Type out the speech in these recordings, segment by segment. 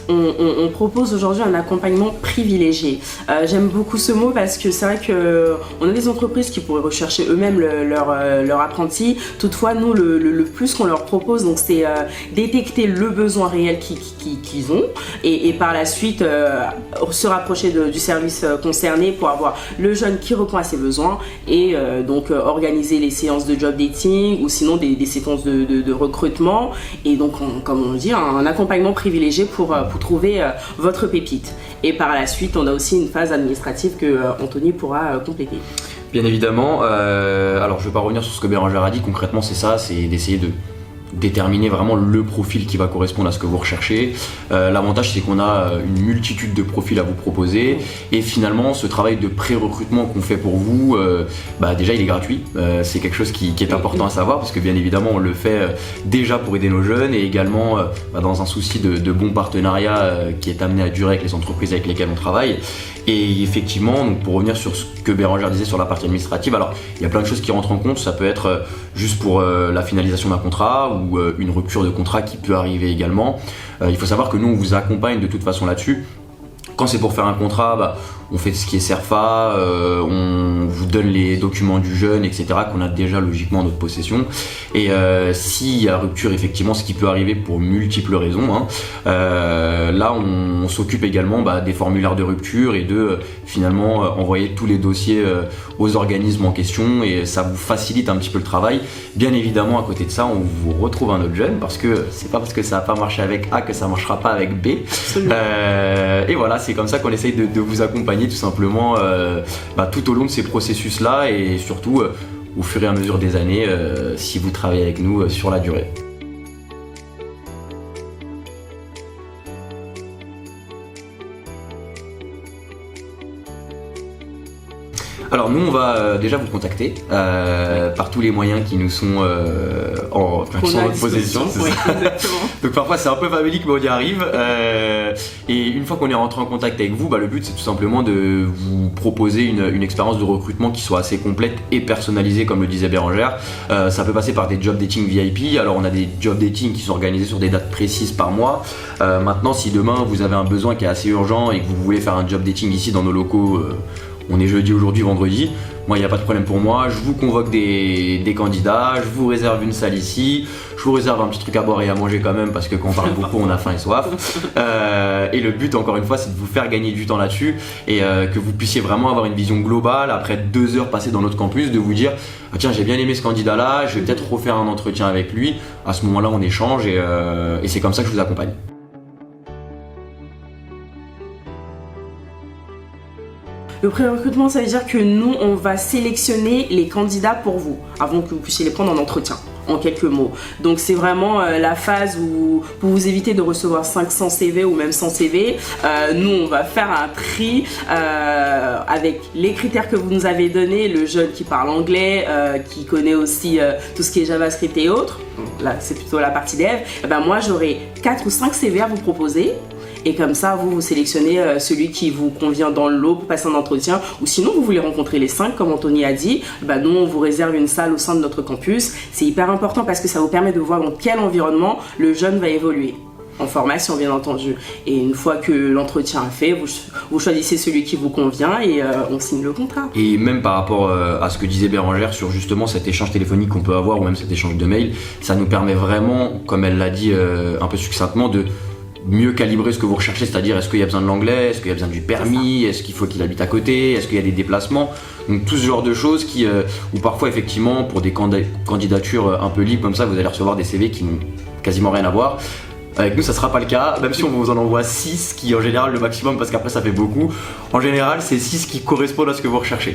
on propose aujourd'hui un accompagnement privilégié. J'aime beaucoup ce mot parce que c'est vrai qu'on a des entreprises qui pourraient rechercher eux-mêmes leur apprenti. Toutefois, nous, le plus qu'on leur propose, donc, c'est détecter le besoin réel qu'ils ont et par la suite se rapprocher du service concerné pour avoir le jeune qui répond à ses besoins et donc organiser les séances de job dating ou sinon des séquences de recrutement et donc comme on dit un accompagnement privilégié pour trouver votre pépite. Et par la suite on a aussi une phase administrative que Anthony pourra compléter. Bien évidemment, alors je ne vais pas revenir sur ce que Bérangère a dit, concrètement c'est ça, c'est d'essayer de déterminer vraiment le profil qui va correspondre à ce que vous recherchez. L'avantage c'est qu'on a une multitude de profils à vous proposer et finalement ce travail de pré-recrutement qu'on fait pour vous, déjà il est gratuit. C'est quelque chose qui est important à savoir parce que bien évidemment on le fait déjà pour aider nos jeunes et également dans un souci de bon partenariat qui est amené à durer avec les entreprises avec lesquelles on travaille. Et effectivement, donc pour revenir sur ce que Bérangère disait sur la partie administrative, alors il y a plein de choses qui rentrent en compte, ça peut être juste pour la finalisation d'un contrat ou une rupture de contrat qui peut arriver également. Il faut savoir que nous on vous accompagne de toute façon là-dessus. Quand c'est pour faire un contrat, on fait ce qui est CERFA, on vous donne les documents du jeune, etc. qu'on a déjà logiquement en notre possession. Et s'il y a rupture, effectivement, ce qui peut arriver pour multiples raisons, là on s'occupe également des formulaires de rupture et de finalement envoyer tous les dossiers aux organismes en question et ça vous facilite un petit peu le travail. Bien évidemment, à côté de ça, on vous retrouve un autre jeune parce que c'est pas parce que ça n'a pas marché avec A que ça marchera pas avec B. Et voilà, c'est comme ça qu'on essaye de vous accompagner tout simplement tout au long de ces processus là et surtout au fur et à mesure des années si vous travaillez avec nous sur la durée. Alors nous on va déjà vous contacter par tous les moyens qui nous sont en notre possession, c'est oui, ça. Donc parfois c'est un peu famélique mais on y arrive et une fois qu'on est rentré en contact avec vous, le but c'est tout simplement de vous proposer une expérience de recrutement qui soit assez complète et personnalisée comme le disait Bérangère. Ça peut passer par des job dating VIP, alors on a des job dating qui sont organisés sur des dates précises par mois. Maintenant si demain vous avez un besoin qui est assez urgent et que vous voulez faire un job dating ici dans nos locaux, on est jeudi aujourd'hui, vendredi, moi il n'y a pas de problème pour moi, je vous convoque des candidats, je vous réserve une salle ici, je vous réserve un petit truc à boire et à manger quand même parce que quand on parle beaucoup on a faim et soif. Et le but encore une fois c'est de vous faire gagner du temps là-dessus et que vous puissiez vraiment avoir une vision globale après 2 heures passées dans notre campus, de vous dire tiens j'ai bien aimé ce candidat là, je vais peut-être refaire un entretien avec lui, à ce moment là on échange et c'est comme ça que je vous accompagne. Le pré-recrutement, ça veut dire que nous, on va sélectionner les candidats pour vous, avant que vous puissiez les prendre en entretien, en quelques mots. Donc c'est vraiment la phase où, pour vous éviter de recevoir 500 CV ou même 100 CV, nous, on va faire un tri avec les critères que vous nous avez donnés, le jeune qui parle anglais, qui connaît aussi tout ce qui est JavaScript et autres. Là, c'est plutôt la partie dev. Moi, j'aurai 4 ou 5 CV à vous proposer. Et comme ça, vous sélectionnez celui qui vous convient dans le lot pour passer un entretien. Ou sinon, vous voulez rencontrer les 5, comme Anthony a dit. Nous, on vous réserve une salle au sein de notre campus. C'est hyper important parce que ça vous permet de voir dans quel environnement le jeune va évoluer. En formation, bien entendu. Et une fois que l'entretien est fait, vous choisissez celui qui vous convient et on signe le contrat. Et même par rapport à ce que disait Bérangère sur justement cet échange téléphonique qu'on peut avoir ou même cet échange de mail, ça nous permet vraiment, comme elle l'a dit un peu succinctement, de mieux calibrer ce que vous recherchez, c'est-à-dire est-ce qu'il y a besoin de l'anglais, est-ce qu'il y a besoin du permis, est-ce qu'il faut qu'il habite à côté, est-ce qu'il y a des déplacements, donc tout ce genre de choses où parfois effectivement pour des candidatures un peu libres comme ça vous allez recevoir des CV qui n'ont quasiment rien à voir. Avec nous ça sera pas le cas, même si on vous en envoie 6 qui est en général le maximum parce qu'après ça fait beaucoup, en général c'est 6 qui correspondent à ce que vous recherchez.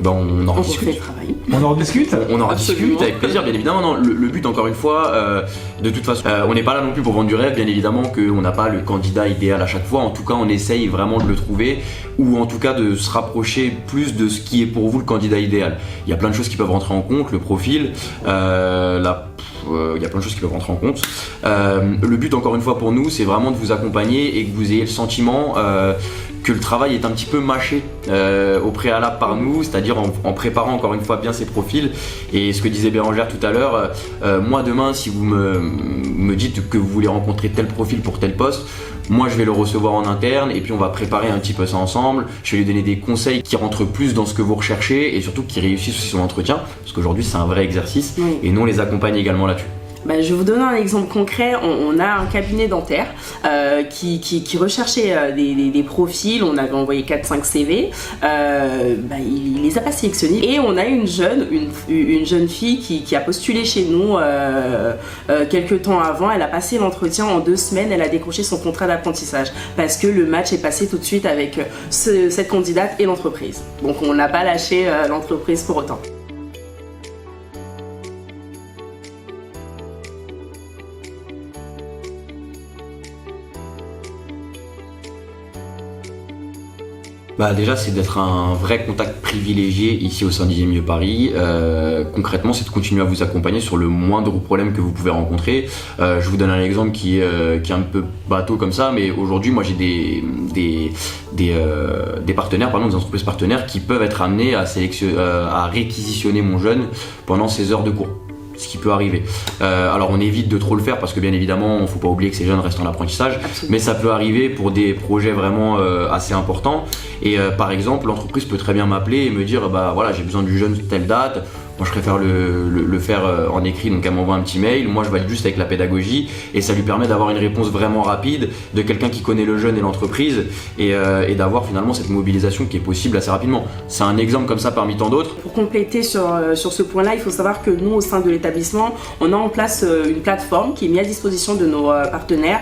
On en rediscute. On en rediscute. On en rediscute avec plaisir, bien évidemment. Non, le but, encore une fois, de toute façon, on n'est pas là non plus pour vendre du rêve, bien évidemment qu'on n'a pas le candidat idéal à chaque fois. En tout cas, on essaye vraiment de le trouver ou en tout cas de se rapprocher plus de ce qui est pour vous le candidat idéal. Il y a plein de choses qui peuvent rentrer en compte, le profil, il y a plein de choses qui peuvent rentrer en compte. Le but, encore une fois, pour nous, c'est vraiment de vous accompagner et que vous ayez le sentiment que le travail est un petit peu mâché au préalable par nous, c'est-à-dire en préparant encore une fois bien ces profils. Et ce que disait Bérangère tout à l'heure, moi demain, si vous me dites que vous voulez rencontrer tel profil pour tel poste, moi je vais le recevoir en interne et puis on va préparer un petit peu ça ensemble. Je vais lui donner des conseils qui rentrent plus dans ce que vous recherchez et surtout qui réussissent aussi son entretien, parce qu'aujourd'hui c'est un vrai exercice et nous on les accompagne également là-dessus. Ben, je vais vous donner un exemple concret. On a un cabinet dentaire qui recherchait des profils. On avait envoyé 4-5 CV. Il les a pas sélectionnés. Et on a une jeune fille qui a postulé chez nous quelques temps avant. Elle a passé l'entretien en 2 semaines. Elle a décroché son contrat d'apprentissage parce que le match est passé tout de suite avec cette candidate et l'entreprise. Donc on n'a pas lâché l'entreprise pour autant. Bah déjà c'est d'être un vrai contact privilégié ici au sein d'IGMIE Paris. Concrètement c'est de continuer à vous accompagner sur le moindre problème que vous pouvez rencontrer. Je vous donne un exemple qui est un peu bateau comme ça, mais aujourd'hui moi j'ai des partenaires, des entreprises partenaires qui peuvent être amenés à réquisitionner mon jeune pendant ses heures de cours. Ce qui peut arriver. Alors on évite de trop le faire parce que bien évidemment il ne faut pas oublier que ces jeunes restent en apprentissage. Absolument. Mais ça peut arriver pour des projets vraiment assez importants et par exemple l'entreprise peut très bien m'appeler et me dire bah voilà j'ai besoin du jeune telle date. Moi je préfère le faire en écrit, donc elle m'envoie un petit mail, moi je valide juste avec la pédagogie et ça lui permet d'avoir une réponse vraiment rapide de quelqu'un qui connaît le jeune et l'entreprise et d'avoir finalement cette mobilisation qui est possible assez rapidement. C'est un exemple comme ça parmi tant d'autres. Pour compléter sur ce point-là, il faut savoir que nous au sein de l'établissement, on a en place une plateforme qui est mise à disposition de nos partenaires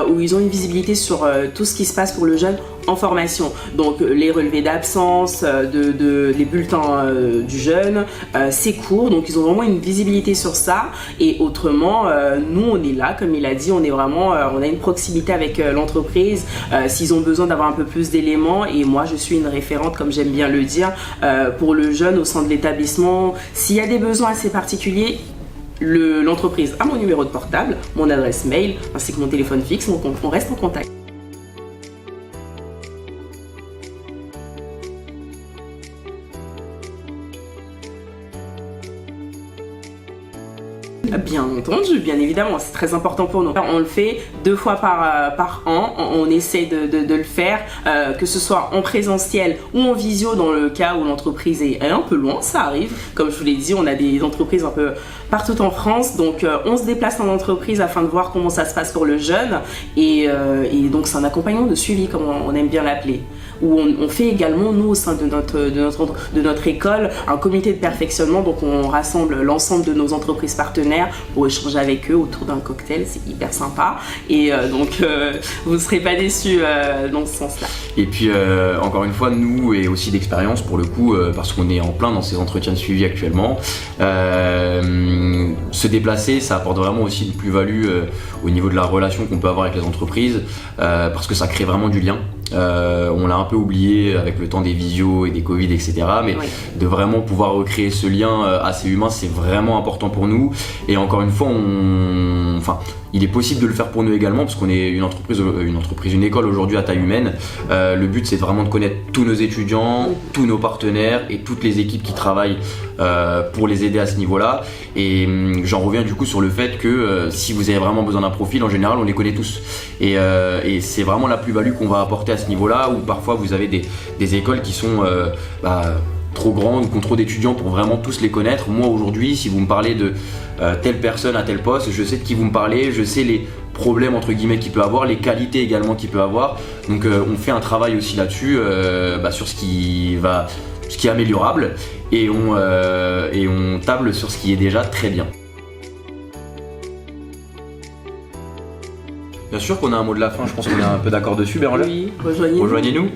où ils ont une visibilité sur tout ce qui se passe pour le jeune en formation. Donc les relevés d'absence, les bulletins du jeune, ses cours, donc ils ont vraiment une visibilité sur ça et autrement nous on est là comme il a dit, on est vraiment on a une proximité avec l'entreprise s'ils ont besoin d'avoir un peu plus d'éléments et moi je suis une référente comme j'aime bien le dire pour le jeune au sein de l'établissement. S'il y a des besoins assez particuliers, l'entreprise a mon numéro de portable, mon adresse mail ainsi que mon téléphone fixe, donc on reste en contact. Bien entendu, bien évidemment, c'est très important pour nous. On le fait 2 fois par an, on essaie de le faire, que ce soit en présentiel ou en visio dans le cas où l'entreprise est un peu loin, ça arrive. Comme je vous l'ai dit, on a des entreprises un peu partout en France, donc on se déplace en entreprise afin de voir comment ça se passe pour le jeune et donc c'est un accompagnement de suivi comme on aime bien l'appeler. Où on fait également, nous, au sein de notre école, un comité de perfectionnement. Donc, on rassemble l'ensemble de nos entreprises partenaires pour échanger avec eux autour d'un cocktail. C'est hyper sympa. Et donc, vous ne serez pas déçus dans ce sens-là. Et puis, encore une fois, nous, et aussi d'expérience pour le coup, parce qu'on est en plein dans ces entretiens de suivi actuellement, se déplacer, ça apporte vraiment aussi une plus-value au niveau de la relation qu'on peut avoir avec les entreprises, parce que ça crée vraiment du lien. On l'a un peu oublié avec le temps des visios et des Covid, etc. Mais oui, de vraiment pouvoir recréer ce lien assez humain, c'est vraiment important pour nous. Et encore une fois, il est possible de le faire pour nous également parce qu'on est une école aujourd'hui à taille humaine. Le but, c'est vraiment de connaître tous nos étudiants, tous nos partenaires et toutes les équipes qui travaillent pour les aider à ce niveau-là. Et j'en reviens du coup sur le fait que si vous avez vraiment besoin d'un profil, en général, on les connaît tous. Et c'est vraiment la plus-value qu'on va apporter à ce niveau-là, où parfois vous avez des écoles qui sont trop grandes ou qui ont trop d'étudiants pour vraiment tous les connaître. Moi aujourd'hui, si vous me parlez de telle personne à tel poste, je sais de qui vous me parlez, je sais les problèmes entre guillemets qu'il peut avoir, les qualités également qu'il peut avoir. Donc on fait un travail aussi là-dessus, sur ce qui est améliorable et on table sur ce qui est déjà très bien. Bien sûr qu'on a un mot de la fin, je pense qu'on est un peu d'accord dessus, Bérangère. Oui, rejoignez-nous.